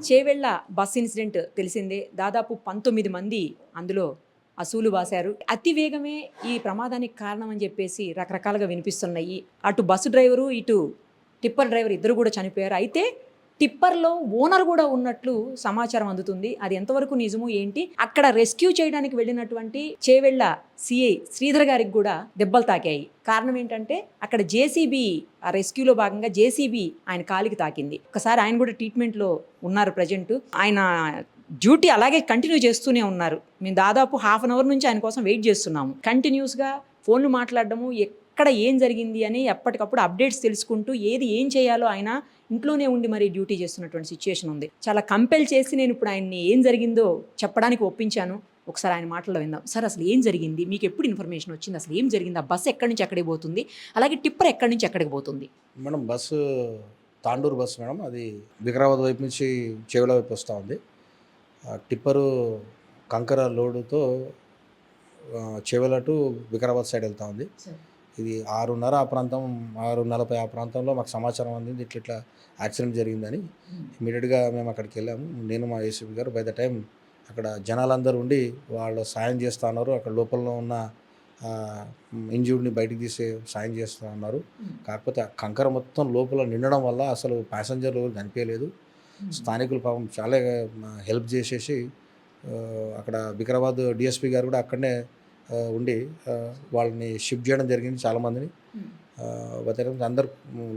Chevella bus incident తెలిసిందే. దాదాపు 19 మంది అందులో అసూలు బాశారు. అతి వేగమే ఈ ప్రమాదానికి కారణం అని చెప్పేసి రకరకాలుగా వినిపిస్తున్నాయి. అటు బస్సు డ్రైవరు, ఇటు టిప్పర్ డ్రైవర్ ఇద్దరు కూడా చనిపోయారు. అయితే టిప్పర్లో ఓనర్ కూడా ఉన్నట్లు సమాచారం అందుతుంది. అది ఎంతవరకు నిజము ఏంటి? అక్కడ రెస్క్యూ చేయడానికి వెళ్ళినటువంటి చేవెళ్ళ సిఐ శ్రీధర్ గారికి కూడా దెబ్బలు తాకాయి. కారణం ఏంటంటే అక్కడ జేసీబీ, ఆ రెస్క్యూలో భాగంగా జేసీబీ ఆయన కాలికి తాకింది. ఒకసారి ఆయన కూడా ట్రీట్మెంట్లో ఉన్నారు. ప్రజెంట్ ఆయన డ్యూటీ అలాగే కంటిన్యూ చేస్తూనే ఉన్నారు. మేము దాదాపు హాఫ్ అన్ అవర్ నుంచి ఆయన కోసం వెయిట్ చేస్తున్నాము. కంటిన్యూస్గా ఫోన్లు మాట్లాడడము, ఎక్కడ ఏం జరిగింది అని ఎప్పటికప్పుడు అప్డేట్స్ తెలుసుకుంటూ ఏం చేయాలో ఆయన ఇంట్లోనే ఉండి మరి డ్యూటీ చేస్తున్నటువంటి సిచ్యుయేషన్ ఉంది. చాలా కంపెల్ చేసి నేను ఇప్పుడు ఆయన్ని ఏం జరిగిందో చెప్పడానికి ఒప్పించాను. ఒకసారి ఆయన మాటల్లో విందాం. సార్, అసలు ఏం జరిగింది? మీకు ఎప్పుడు ఇన్ఫర్మేషన్ వచ్చింది? అసలు ఏం జరిగింది? ఆ బస్సు ఎక్కడి నుంచి ఎక్కడికి పోతుంది? అలాగే టిప్పర్ ఎక్కడి నుంచి ఎక్కడికి పోతుంది? Madam, bus Tandur bus madam. అది వికారాబాద్ వైపు నుంచి చేవెళ్ళ వైపు వస్తూ ఉంది. టిప్పరు కంకర లోడుతో చేవెళ్ళ టు వికారాబాద్ సైడ్ వెళ్తూ ఉంది. ఇది 6:30 ఆ ప్రాంతం, 6:40 ఆ ప్రాంతంలో మాకు సమాచారం అందింది ఇట్లా యాక్సిడెంట్ జరిగిందని. ఇమీడియట్గా మేము అక్కడికి వెళ్ళాము. నేను మా ఏసీపీ గారు. బై ద టైం అక్కడ జనాలందరూ ఉండి వాళ్ళు సాయం చేస్తూ ఉన్నారు. అక్కడ లోపల ఉన్న ఇంజ్యూర్డ్ని బయటికి తీసే సాయం చేస్తూ ఉన్నారు. కాకపోతే కంకర మొత్తం లోపల నిండడం వల్ల అసలు ప్యాసింజర్లు కనిపించలేదు. స్థానికులు పాపం చాలా హెల్ప్ చేసేసి అక్కడ వికారాబాద్ డిఎస్పీ గారు కూడా అక్కడనే ఉండి వాళ్ళని షిఫ్ట్ చేయడం జరిగింది చాలామందిని. అందరు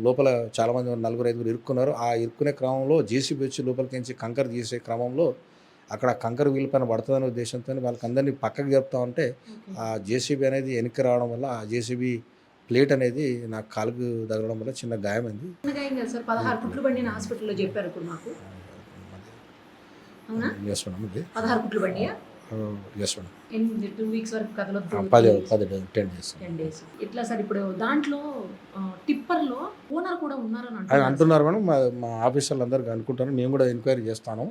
లోపల చాలామంది 4-5 ఇరుక్కున్నారు. ఆ ఇరుక్కునే క్రమంలో జేసీబీ వచ్చి లోపలికి కంకర తీసే క్రమంలో అక్కడ కంకర వీళ్ళపైన పడుతుందనే ఉద్దేశంతో వాళ్ళకి అందరినీ పక్కకు జరుపుతూ ఉంటే ఆ జేసీబీ అనేది వెనక్కి రావడం వల్ల ఆ జేసీబీ ప్లేట్ అనేది నాకు కాలుకు తగలడం వల్ల చిన్న గాయమైంది. 16 కుట్లు బండి హాస్పిటల్లో చెప్పారు ఇప్పుడు మాకు. అవునా? Yes madam. ఇది 16 కుట్లు బండియా? Yes madam. 2 వీక్స్ వరకు కదలొద్దు. 10 డేస్. ఇట్లా సార్, ఇప్పుడు దాంట్లో టిప్పర్లో ఓనర్ కూడా ఉన్నారని అంటున్నారు మేడం. మా ఆఫీసర్లు అందరికీ అనుకుంటారు. మేము కూడా ఎంక్వైరీ చేస్తాను.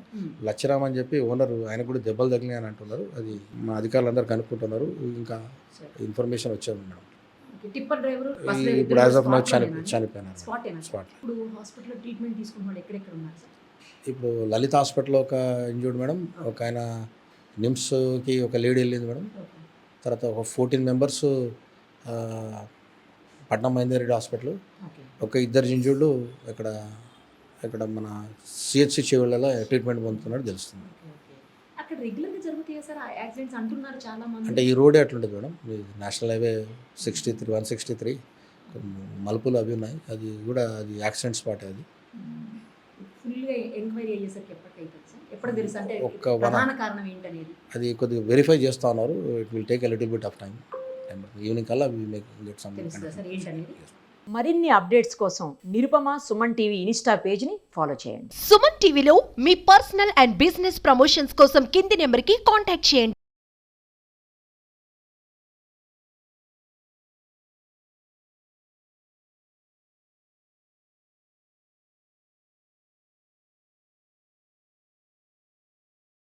లచ్చిరామ్ అని చెప్పి ఓనర్, ఆయన కూడా దెబ్బలు తగిలినాయి అని అంటున్నారు. అది మా అధికారులు అందరికీ అనుకుంటున్నారు. ఇంకా ఇన్ఫర్మేషన్ వచ్చేది మేడం. టిప్పర్ డ్రైవర్ ఇప్పుడు యాజ్ ఆఫ్ నౌ చనిపోయినారు. స్పాట్. ఇప్పుడు హాస్పిటల్లో ట్రీట్మెంట్ తీసుకున్న ఎక్కడెక్కడ ఉన్నారు సార్? ఇప్పుడు లలిత హాస్పిటల్లో ఒక ఇంజూర్డ్ మేడం, ఒక ఆయన నిమ్స్కి ఒక లేడీ వెళ్ళింది మేడం. తర్వాత ఒక 14 మెంబర్స్ పట్నం మహేందర్ హాస్పిటల్, ఒక 2 ఇంజూర్డ్ ఇక్కడ మన సిహెచ్సి చేవెళ్ళలో ట్రీట్మెంట్ పొందుతున్నాడు తెలుస్తుంది. అక్కడ రెగ్యులర్గా జరుగుతాయి సార్ యాక్సిడెంట్స్ అంటున్నారు చాలా మంది. అంటే ఈ రోడే అట్లుంటుంది మేడం. నేషనల్ హైవే 163 మలుపులు అవి ఉన్నాయి. అది కూడా అది యాక్సిడెంట్ స్పాట్. అది ఫుల్గా ఎంక్వైరీ అయ్యేసరికి ఎప్పుడు తెలుసు అంటే ప్రధాన కారణం ఏంటనేది అది కొద్దిగా వెరిఫై చేస్తూ ఉన్నారు. It will take a little bit of time. Evening కల్లా వి మేక్ గెట్ సమ్ ఏంటనేది. మరిన్ని అప్డేట్స్ కోసం నిరుపమ సుమన్ టీవీ ఇన్స్టా పేజ్ని ఫాలో చేయండి. సుమన్ టీవీలో మీ పర్సనల్ అండ్ బిజినెస్ ప్రమోషన్స్ కోసం కింది నెంబర్కి కాంటాక్ట్ చేయండి.